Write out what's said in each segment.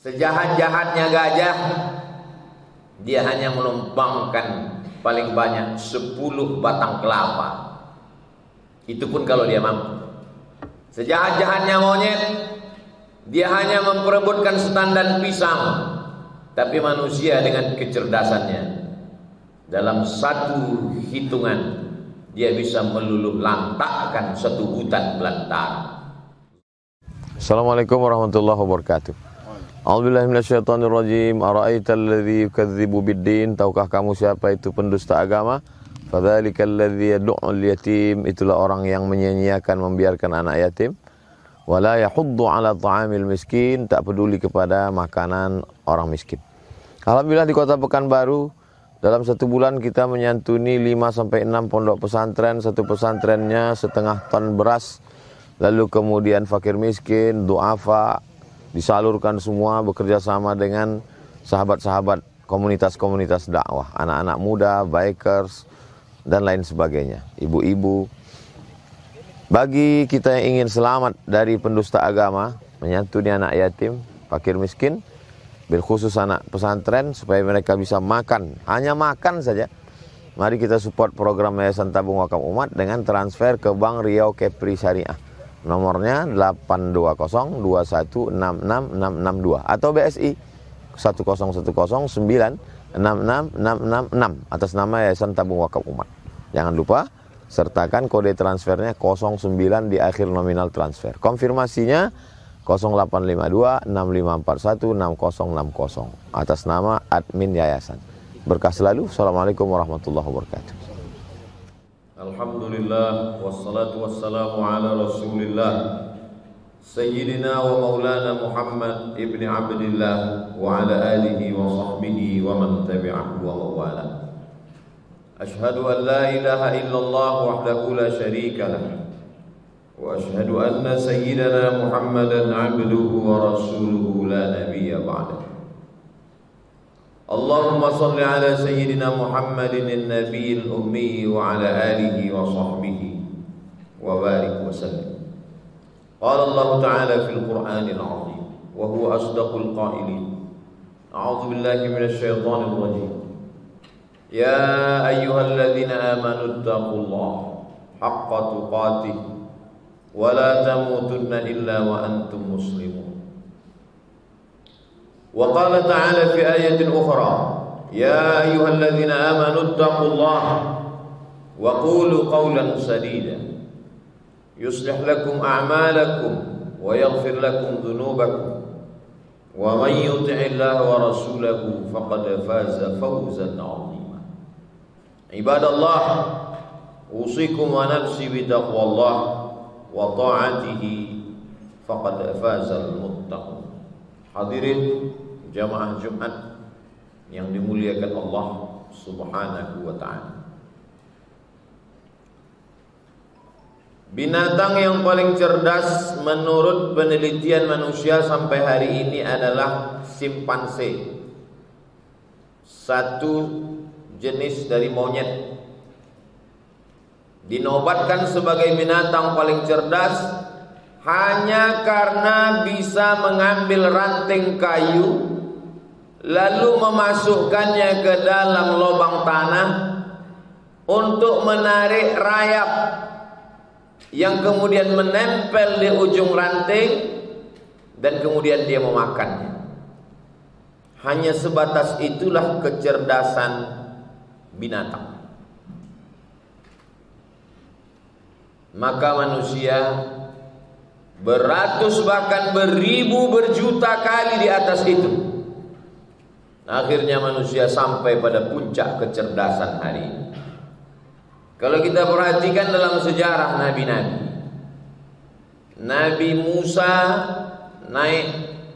Sejahat-jahatnya gajah, dia hanya menumpangkan paling banyak 10 batang kelapa. Itu pun kalau dia mampu. Sejahat-jahatnya monyet, dia hanya memperebutkan setandan pisang. Tapi manusia dengan kecerdasannya, dalam satu hitungan dia bisa meluluh lantakkan satu hutan belantara. Assalamualaikum warahmatullahi wabarakatuh. A'udzubillahi minasyaitonirrajim. Ara'aital ladzi yukadzibu biddin? Tahukah kamu siapa itu pendusta agama? Fadzalikal ladzi yad'ul yatim. Itulah orang yang menyia-nyiakan, membiarkan anak yatim. Wala yahuddu 'ala ta'amil miskin. Tak peduli kepada makanan orang miskin. Alhamdulillah di Kota Pekanbaru dalam satu bulan kita menyantuni 5-6 pondok pesantren. Satu pesantrennya setengah ton beras. Lalu kemudian fakir miskin, du'afa, disalurkan semua bekerja sama dengan sahabat-sahabat komunitas-komunitas dakwah, anak-anak muda, bikers, dan lain sebagainya, ibu-ibu. Bagi kita yang ingin selamat dari pendusta agama, menyantuni anak yatim, fakir miskin, bil khusus anak pesantren, supaya mereka bisa makan, hanya makan saja. Mari kita support program Yayasan Tabung Wakaf Umat dengan transfer ke Bank Riau Kepri Syariah. Nomornya 82021666662 atau BSI 10109666666 atas nama Yayasan Tabung Wakaf Umat. Jangan lupa sertakan kode transfernya 09 di akhir nominal transfer. Konfirmasinya 085265416060 atas nama admin yayasan. Berkah selalu. Assalamualaikum warahmatullahi wabarakatuh. Alhamdulillah, wassalatu wassalamu ala rasulillah Sayyidina wa maulana Muhammad ibn Abdillah wa ala alihi wa sahbihi wa man tabi'ahu wa mawala. Ashhadu an la ilaha illallah wahdahu la sharika lah, wa ashhadu anna sayyidana Muhammadan abduhu wa rasuluhu la nabiyya ba'dah. Allahumma salli ala sayyidina Muhammadin an-nabiyil ummi wa ala alihi wa sahbihi wa barik wa sallim. Qala Allah ta'ala fil Qur'anil 'azim wa huwa asdaqul qailin. A'udzu billahi minasy syaithanir rajim. Ya ayyuhalladzina amanu taqullaha haqqa tuqatih wa la tamutunna illa wa antum muslimun. وقال تعالى في آية أخرى يا أيها الذين آمنوا اتقوا الله وقولوا قولا سديدا يصلح لكم أعمالكم ويغفر لكم ذنوبكم ومن يطع الله ورسوله فقد فاز فوزا عظيما. عباد الله أوصيكم ونفسي بتقوى الله وطاعته فقد فاز المتقون. Hadirin jamaah Jumat yang dimuliakan Allah Subhanahu wa ta'ala. Binatang yang paling cerdas menurut penelitian manusia sampai hari ini adalah simpanse. Satu jenis dari monyet. Dinobatkan sebagai binatang paling cerdas hanya karena bisa mengambil ranting kayu lalu memasukkannya ke dalam lubang tanah untuk menarik rayap yang kemudian menempel di ujung ranting dan kemudian dia memakannya. Hanya sebatas itulah kecerdasan binatang. Maka manusia beratus bahkan beribu berjuta kali di atas itu. Akhirnya manusia sampai pada puncak kecerdasan hari ini. Kalau kita perhatikan dalam sejarah nabi-nabi, Nabi Musa naik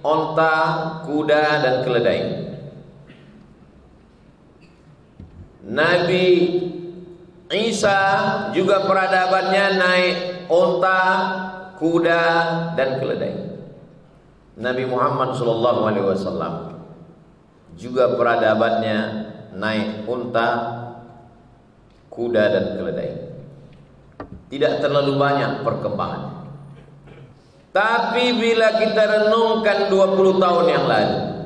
onta, kuda dan keledai. Nabi Isa juga peradabannya naik onta, kuda dan keledai. Nabi Muhammad SAW juga peradabannya naik unta, kuda dan keledai. Tidak terlalu banyak perkembangan. Tapi bila kita renungkan 20 tahun yang lalu,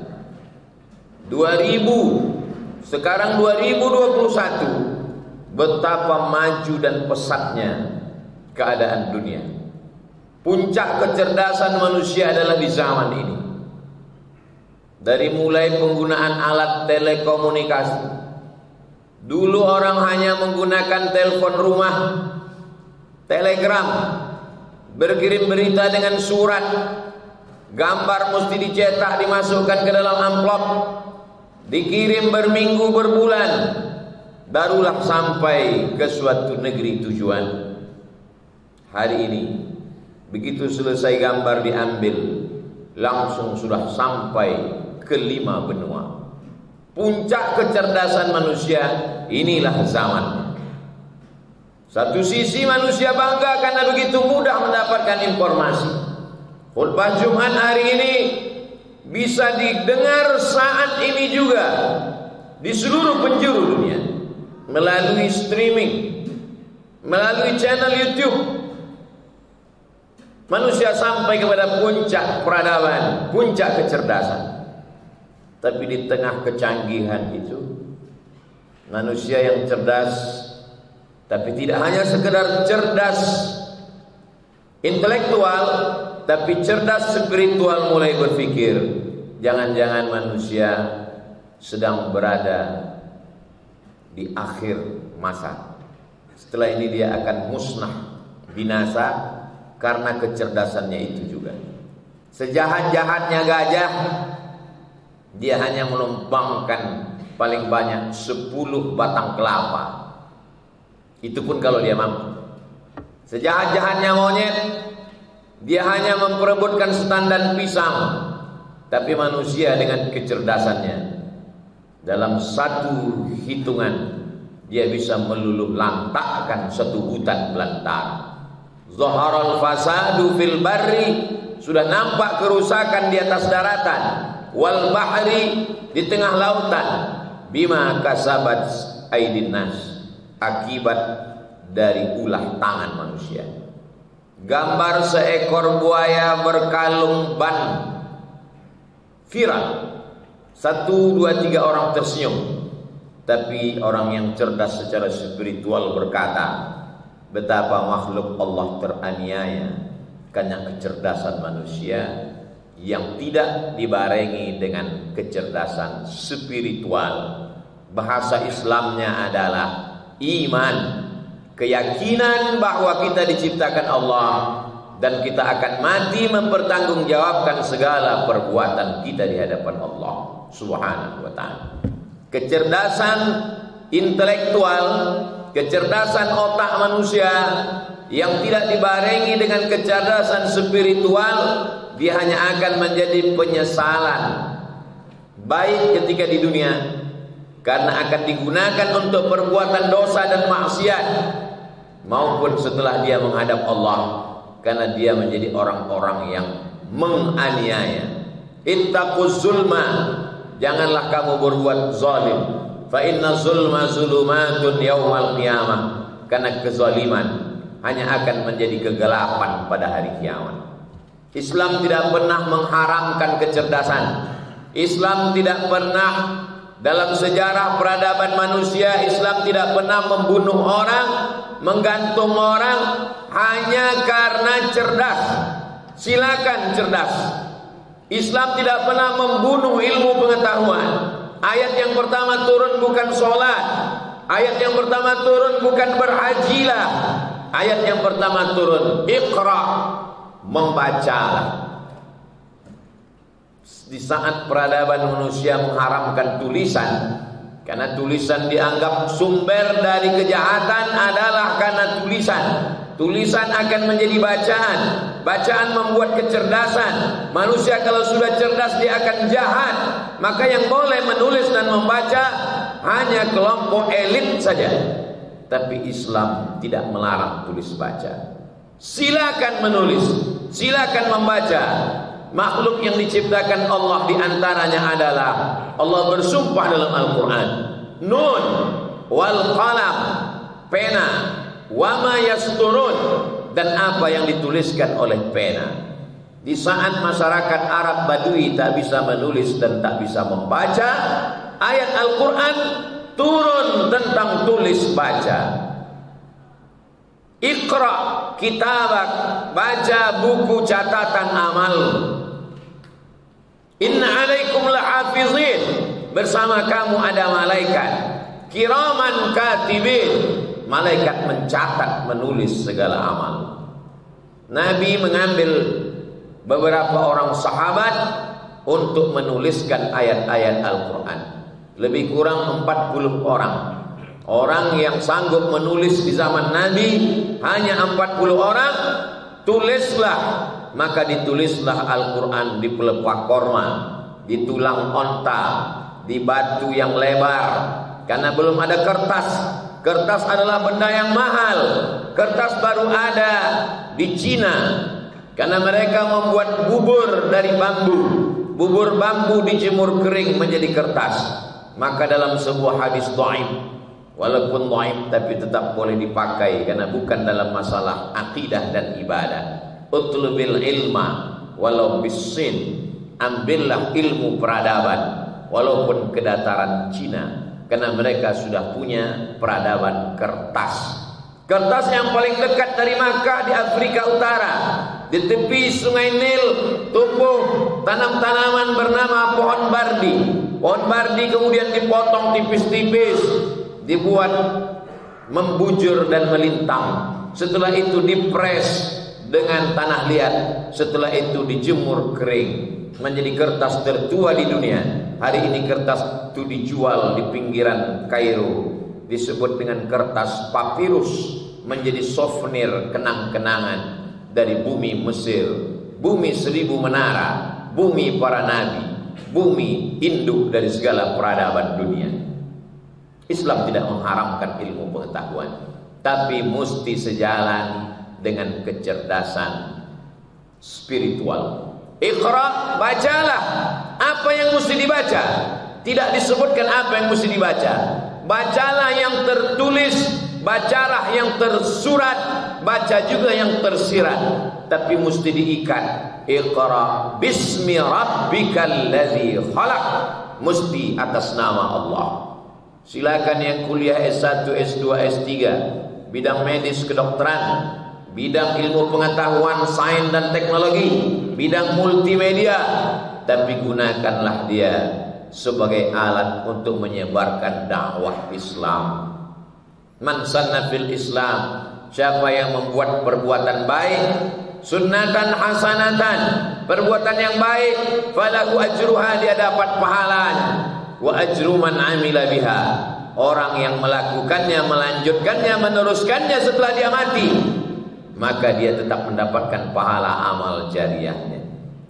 2000, sekarang 2021, betapa maju dan pesatnya keadaan dunia. Puncak kecerdasan manusia adalah di zaman ini. Dari mulai penggunaan alat telekomunikasi. Dulu orang hanya menggunakan telepon rumah, telegram, berkirim berita dengan surat, gambar mesti dicetak, dimasukkan ke dalam amplop, dikirim berminggu berbulan, barulah sampai ke suatu negeri tujuan. Hari ini begitu selesai gambar diambil, langsung sudah sampai ke 5 benua. Puncak kecerdasan manusia, inilah zaman. Satu sisi manusia bangga karena begitu mudah mendapatkan informasi. Khutbah Jumat hari ini bisa didengar saat ini juga di seluruh penjuru dunia, melalui streaming, melalui channel YouTube. Manusia sampai kepada puncak peradaban, puncak kecerdasan. Tapi di tengah kecanggihan itu, manusia yang cerdas, tapi tidak hanya sekedar cerdas intelektual, tapi cerdas spiritual, mulai berpikir, jangan-jangan manusia sedang berada di akhir masa. Setelah ini dia akan musnah, binasa, karena kecerdasannya itu juga. Sejahat-jahatnya gajah, dia hanya menumpangkan paling banyak 10 batang kelapa. Itu pun kalau dia mampu. Sejahat-jahatnya monyet, dia hanya memperebutkan setandan pisang. Tapi manusia dengan kecerdasannya, dalam satu hitungan dia bisa meluluh lantakkan satu hutan belantara. Zaharal fasadu fil barri, sudah nampak kerusakan di atas daratan, wal bahri, di tengah lautan, bima kasabat aidin nas, akibat dari ulah tangan manusia. Gambar seekor buaya berkalung ban viral, 1, 2, 3 orang tersenyum. Tapi orang yang cerdas secara spiritual berkata, betapa makhluk Allah teraniaya karena kecerdasan manusia yang tidak dibarengi dengan kecerdasan spiritual. Bahasa Islamnya adalah iman, keyakinan bahwa kita diciptakan Allah dan kita akan mati mempertanggungjawabkan segala perbuatan kita di hadapan Allah Subhanahu wa ta'ala. Kecerdasan intelektual, kecerdasan otak manusia yang tidak dibarengi dengan kecerdasan spiritual, dia hanya akan menjadi penyesalan, baik ketika di dunia karena akan digunakan untuk perbuatan dosa dan maksiat, maupun setelah dia menghadap Allah karena dia menjadi orang-orang yang menganiaya. Ittaquz zulma, janganlah kamu berbuat zalim. Fa inna zulma zulumatun yaumal qiyamah, karena kezaliman hanya akan menjadi kegelapan pada hari kiamat. Islam tidak pernah mengharamkan kecerdasan. Islam tidak pernah, dalam sejarah peradaban manusia, Islam tidak pernah membunuh orang, menggantung orang hanya karena cerdas. Silakan cerdas. Islam tidak pernah membunuh ilmu pengetahuan. Ayat yang pertama turun bukan sholat. Ayat yang pertama turun bukan berhajilah. Ayat yang pertama turun Iqra, membacalah. Di saat peradaban manusia mengharamkan tulisan, karena tulisan dianggap sumber dari kejahatan adalah karena tulisan. Tulisan akan menjadi bacaan. Bacaan membuat kecerdasan. Manusia kalau sudah cerdas dia akan jahat. Maka yang boleh menulis dan membaca hanya kelompok elit saja. Tapi Islam tidak melarang tulis baca. Silakan menulis, silakan membaca. Makhluk yang diciptakan Allah diantaranya adalah, Allah bersumpah dalam Al-Quran, Nun wal qalam, pena, wama yasturun, dan apa yang dituliskan oleh pena. Di saat masyarakat Arab Badui tak bisa menulis dan tak bisa membaca, ayat Al-Quran turun tentang tulis baca. Iqra kitabak, baca buku catatan amal. Inna alaikum lahafizin, bersama kamu ada malaikat. Kiraman katibin, malaikat mencatat menulis segala amal. Nabi mengambil beberapa orang sahabat untuk menuliskan ayat-ayat Al-Quran. Lebih kurang 40 orang. Orang yang sanggup menulis di zaman Nabi hanya 40 orang. Tulislah, maka ditulislah Al-Quran di pelepah korma, di tulang onta, di batu yang lebar. Karena belum ada kertas. Kertas adalah benda yang mahal. Kertas baru ada di Cina. Karena mereka membuat bubur dari bambu. Bubur bambu dijemur kering menjadi kertas. Maka dalam sebuah hadis dhaif, walaupun dhaif tapi tetap boleh dipakai karena bukan dalam masalah akidah dan ibadah. Utlubil ilma walau bisin, ambillah ilmu peradaban walaupun kedataran Cina, karena mereka sudah punya peradaban kertas. Kertas yang paling dekat dari Makkah di Afrika Utara. Di tepi sungai Nil tumbuh tanam-tanaman bernama pohon bardi. Pohon bardi kemudian dipotong tipis-tipis, dibuat membujur dan melintang. Setelah itu dipres dengan tanah liat. Setelah itu dijemur kering menjadi kertas tertua di dunia. Hari ini kertas itu dijual di pinggiran Kairo, disebut dengan kertas papirus, menjadi souvenir kenang-kenangan dari bumi Mesir, bumi 1000 menara, bumi para nabi, bumi induk dari segala peradaban dunia. Islam tidak mengharamkan ilmu pengetahuan, tapi mesti sejalan dengan kecerdasan spiritual. Iqra, bacalah apa yang mesti dibaca. Tidak disebutkan apa yang mesti dibaca. Bacalah yang tertulis, bacalah yang tersurat, baca juga yang tersirat, tapi mesti diikat. Iqra bismi rabbikal ladzi khalaq, mesti atas nama Allah. Silakan yang kuliah S1, S2, S3, bidang medis kedokteran, bidang ilmu pengetahuan, sains dan teknologi, bidang multimedia, tapi gunakanlah dia sebagai alat untuk menyebarkan dakwah Islam. Man sanna fil Islam, siapa yang membuat perbuatan baik, sunnatan hasanatan, perbuatan yang baik, falahu ajruha, dia dapat pahalanya, wa ajru man amila biha, orang yang melakukannya, melanjutkannya, meneruskannya setelah dia mati, maka dia tetap mendapatkan pahala amal jariahnya.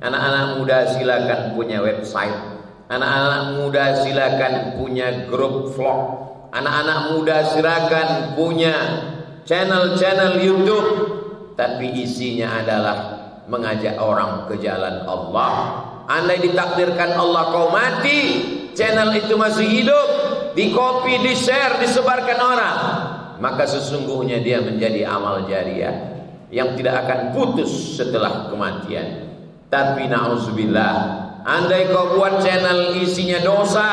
Anak-anak muda silakan punya website, anak-anak muda silakan punya grup vlog, anak-anak muda silakan punya channel-channel YouTube, tapi isinya adalah mengajak orang ke jalan Allah. Andai ditakdirkan Allah kau mati, channel itu masih hidup, di copy, di share, disebarkan orang, maka sesungguhnya dia menjadi amal jariah yang tidak akan putus setelah kematian. Tapi na'udzubillah, andai kau buat channel isinya dosa,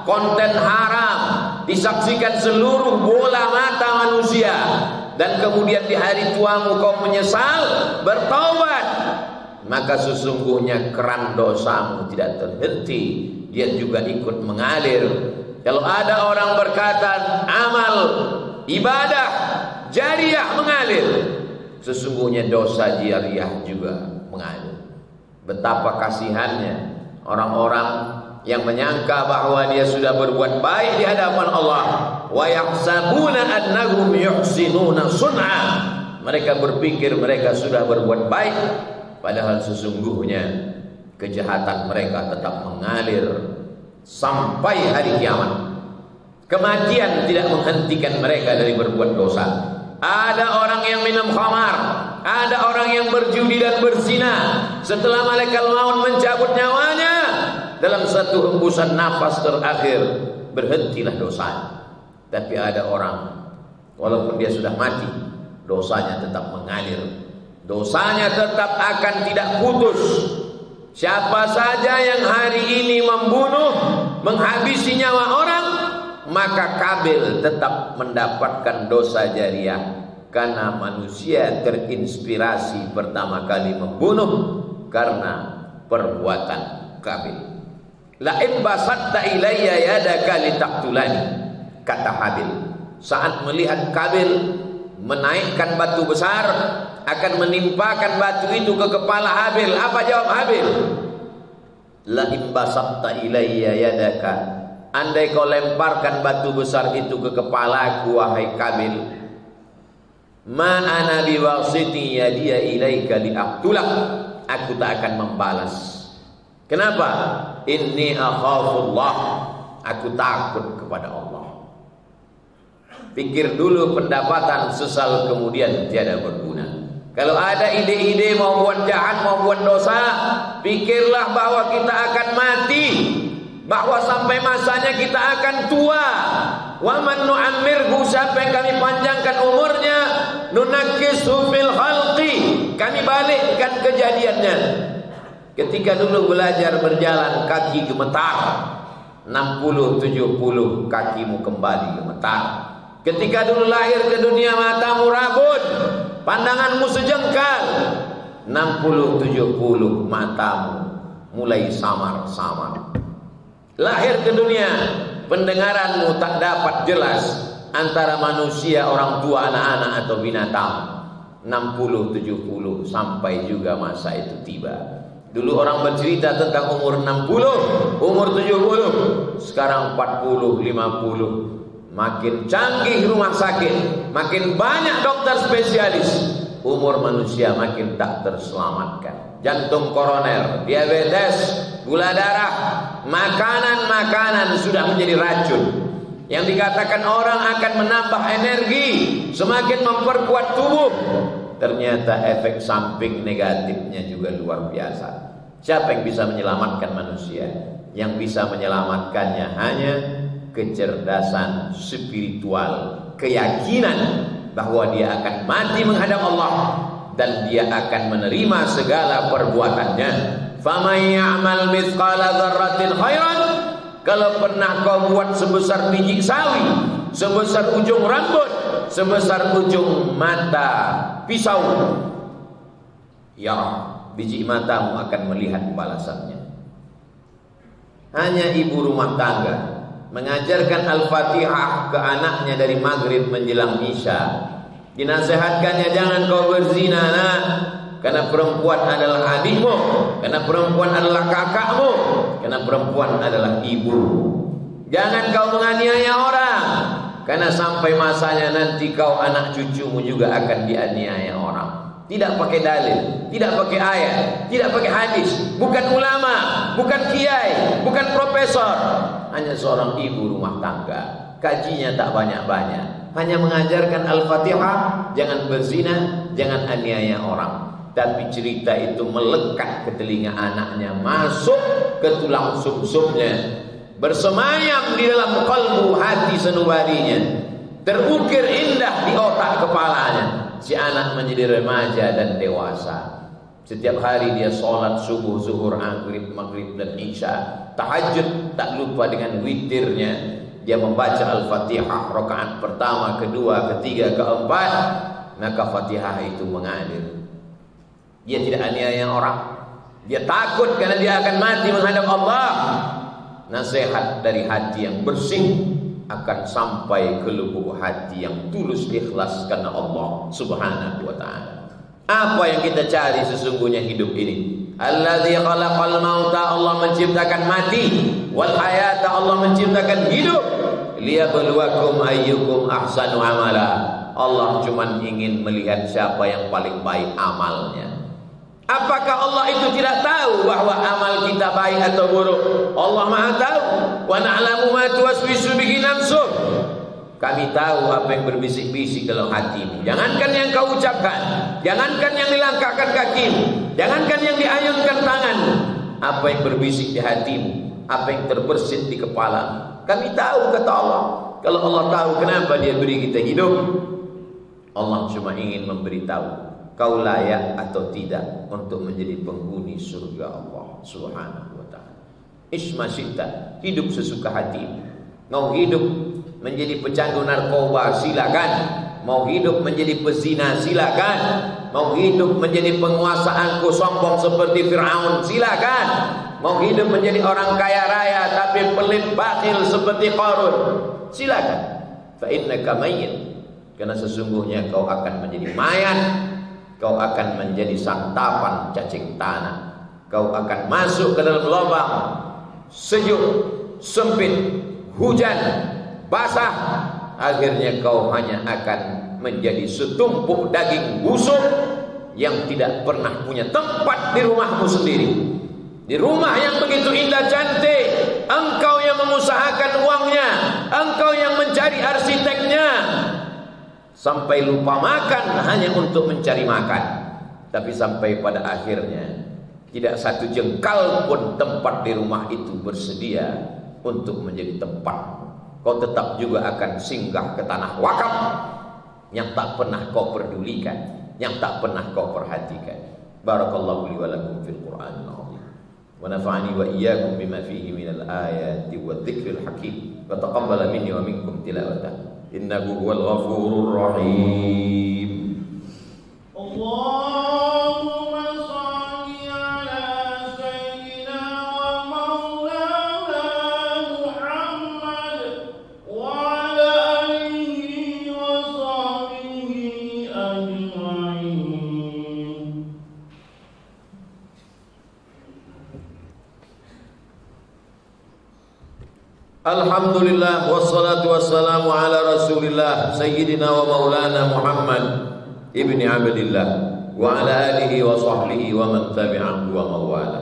konten haram, disaksikan seluruh bola mata manusia, dan kemudian di hari tuamu kau menyesal, bertaubat, maka sesungguhnya keran dosamu tidak terhenti, dia juga ikut mengalir. Kalau ada orang berkata amal ibadah jariah mengalir, sesungguhnya dosa jariah juga mengalir. Betapa kasihannya orang-orang yang menyangka bahwa dia sudah berbuat baik di hadapan Allah, wa yahsabuna annahum yuhsinuna sun'a, mereka berpikir mereka sudah berbuat baik, padahal sesungguhnya kejahatan mereka tetap mengalir sampai hari kiamat. Kematian tidak menghentikan mereka dari berbuat dosa. Ada orang yang minum khamar, ada orang yang berjudi dan berzina, setelah malaikat maut mencabut nyawanya, dalam satu hembusan nafas terakhir berhentilah dosanya. Tapi ada orang walaupun dia sudah mati, dosanya tetap mengalir dosanya tetap akan tidak putus. Siapa saja yang hari ini membunuh, menghabisi nyawa orang, maka Kabil tetap mendapatkan dosa jariah. Karena manusia terinspirasi pertama kali membunuh karena perbuatan Kabil. La in basatta ilayya yadaka litaqtulani, kata Habil. Saat melihat Kabil menaikkan batu besar, akan menimpakan batu itu ke kepala Habil. Apa jawab Habil? La in basatta ilayya yadaka, andai kau lemparkan batu besar itu ke kepalaku wahai Kabil, ma ana biwasiti yadiya ilaika liaqtulak, aku tak akan membalas. Kenapa? Inni akhafullah, aku takut kepada Allah. Pikir dulu, pendapatan sesal kemudian tiada berguna. Kalau ada ide-ide mau buat jahat, mau buat dosa, pikirlah bahwa kita akan mati, bahwa sampai masanya kita akan tua. Wa man nu'ammirhu, siapa yang kami panjangkan umurnya, nunakkisu fil khalqi, kami balikkan kejadiannya. Ketika dulu belajar berjalan kaki gemetar, 60-70 kakimu kembali gemetar. Ketika dulu lahir ke dunia matamu rabun, pandanganmu sejengkal, 60-70 matamu mulai samar-samar. Lahir ke dunia, pendengaranmu tak dapat jelas antara manusia, orang tua, anak-anak atau binatang. 60-70 sampai juga masa itu tiba. Dulu orang bercerita tentang umur 60, umur 70, sekarang 40, 50. Makin canggih rumah sakit, makin banyak dokter spesialis, umur manusia makin tak terselamatkan. Jantung koroner, diabetes, gula darah, makanan-makanan sudah menjadi racun. Yang dikatakan orang akan menambah energi, semakin memperkuat tubuh, ternyata efek samping negatifnya juga luar biasa. Siapa yang bisa menyelamatkan manusia? Yang bisa menyelamatkannya hanya kecerdasan spiritual, keyakinan bahwa dia akan mati menghadap Allah dan dia akan menerima segala perbuatannya. Faman ya'mal mithqala dzarratin khairan, kalau pernah kau buat sebesar biji sawi, sebesar ujung rambut, sebesar ujung mata pisau, ya, biji matamu akan melihat balasannya. Hanya ibu rumah tangga mengajarkan Al-Fatihah ke anaknya dari maghrib menjelang isya, dinasihatkannya jangan kau berzina nak, karena perempuan adalah adikmu, karena perempuan adalah kakakmu, karena perempuan adalah ibu. Jangan kau menganiaya orang, karena sampai masanya nanti kau anak cucumu juga akan dianiaya orang. Tidak pakai dalil, tidak pakai ayat, tidak pakai hadis, bukan ulama, bukan kiai, bukan profesor, hanya seorang ibu rumah tangga. Kajinya tak banyak-banyak, hanya mengajarkan Al-Fatihah, jangan berzina, jangan aniaya orang. Tapi cerita itu melekat ke telinga anaknya, masuk ke tulang sumsumnya, bersemayam di dalam kalbu hati sanubarinya, terukir indah di otak kepalanya. Si anak menjadi remaja dan dewasa. Setiap hari dia sholat subuh, zuhur, maghrib dan isya. Tahajud tak lupa dengan witirnya. Dia membaca Al-Fatihah rakaat pertama, kedua, ketiga, keempat. Maka Fatihah itu mengalir. Dia tidak aniaya orang. Dia takut karena dia akan mati menghadap Allah. Nasihat dari hati yang bersih akan sampai ke lubuk hati yang tulus ikhlas karena Allah Subhanahu wa ta'ala. Apa yang kita cari sesungguhnya hidup ini? Allazi khalaqal mauta, Allah menciptakan mati, wal hayata, Allah menciptakan hidup, liyabluwakum ayyukum ahsanu amala. Allah cuma ingin melihat siapa yang paling baik amalnya. Apakah Allah itu tidak tahu bahwa amal kita baik atau buruk? Allah Maha tahu. Wa na'lamu ma tuwaswisu bihi nafsuh. Kami tahu apa yang berbisik-bisik dalam hatimu. Jangankan yang kau ucapkan, jangankan yang dilangkahkan kakimu, jangankan yang diayunkan tanganmu. Apa yang berbisik di hatimu, apa yang terbersit di kepala. Kami tahu, kata Allah. Kalau Allah tahu, kenapa Dia beri kita hidup? Allah cuma ingin memberitahu kau layak atau tidak untuk menjadi penghuni surga Allah Subhanahu wa ta'ala. Isma syi'ta, hidup sesuka hati. Mau hidup menjadi pecandu narkoba, silakan. Mau hidup menjadi pezina, silakan. Mau hidup menjadi penguasa angkuh sombong seperti Fir'aun, silakan. Mau hidup menjadi orang kaya raya tapi pelit bakhil seperti Qarun, silakan. Fa innaka mayyit, karena sesungguhnya kau akan menjadi mayat. Kau akan menjadi santapan cacing tanah. Kau akan masuk ke dalam lubang sejuk, sempit, hujan, basah. Akhirnya kau hanya akan menjadi setumpuk daging busuk yang tidak pernah punya tempat di rumahmu sendiri. Di rumah yang begitu indah cantik, engkau yang mengusahakan uangnya, engkau yang mencari arsiteknya, sampai lupa makan hanya untuk mencari makan. Tapi sampai pada akhirnya tidak satu jengkal pun tempat di rumah itu bersedia untuk menjadi tempat. Kau tetap juga akan singgah ke tanah wakaf yang tak pernah kau pedulikan, yang tak pernah kau perhatikan. Barakallahu li wa lakum fil Qur'anil azim. Wa nafa'ani wa iyyakum bima fihi minal ayati wadh-dhikril hakim. Wa taqabbala minni wa minkum tilawatahu. Innahu huwal ghafurur rahim. Allahumma shalli ala sayyidina wa maulana Muhammad wa ala alihi wa sahbihi ajma'in. Alhamdulillah wassalatu wassalamu ala Rasulillah sayyidina wa maulana Muhammad ibni Abdillah wa ala alihi wa sahbihi wa man tabi'ahu wa mawala.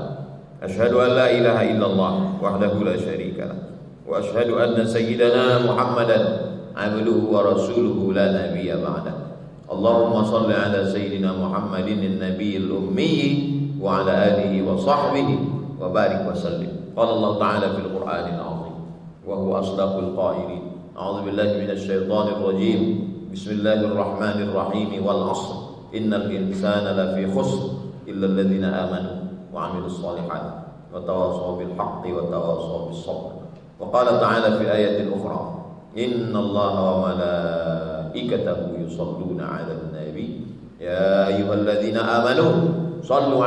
Asyhadu an la ilaha illallah wahdahu la syarika lah wa asyhadu anna sayyidana Muhammadan abduhu wa rasuluhu la nabiyya ba'da. Allahumma shalli ala sayyidina Muhammadin an-nabiyil ummi wa ala alihi wa sahbihi wa barik wa sallim. Qala Allah ta'ala fil Qur'anil azim وهو أصدق القائلين. أعوذ بالله من الشيطان الرجيم. بسم الله الرحمن الرحيم والعصر إن الإنسان لفي خسر إلا الذين آمنوا وعملوا الصالحات وتواصوا بالحق وتواصوا بالصبر. وقال تعالى في آية أخرى إن الله وملائكته يصلون على النبي يا أيها الذين آمنوا صلوا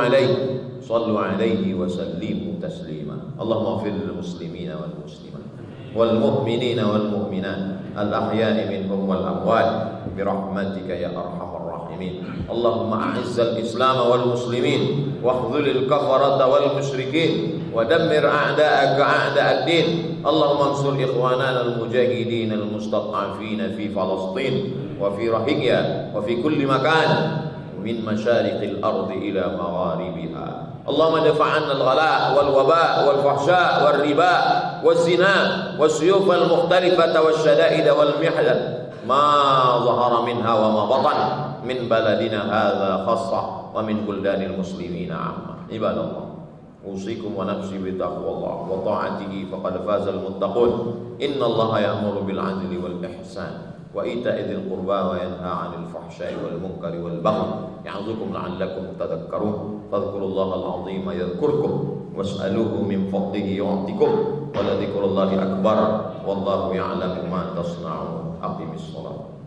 عليه وسلموا تسليما. اللهم اغفر للمسلمين والمسلمات والمؤمنين والمؤمنات الأحياء منهم والأموات برحمتك يا أرحم الراحمين. اللهم أعز الإسلام والمسلمين واخذل الكفرة والمشركين ودمر أعداءك أعداء الدين. اللهم انصر إخواننا المجاهدين المستضعفين في فلسطين وفي روهينيا وفي كل مكان من مشارق الأرض إلى مغاربها. اللهم ادفع عنا الغلاء والوباء والفحشاء والربا والزنا والسيوف المختلفة والشدائد والمحن ما ظهر منها وما بطن من بلدنا هذا خاصة ومن بلدان المسلمين عامة. عباد الله أوصيكم ونفسي بتقوى الله وطاعته فقد فاز المتقون. إن الله يأمر بالعدل والإحسان وإيتاء ذي القربى وينهى عن الفحشاء والمنكر والبغي يعظكم لعلكم تذكرون. فاذكروا الله العظيم يذكركم واسألوه من فضله يعطكم ولذكر الله أكبر والله يعلم ما تصنعون. أقم الصلاة.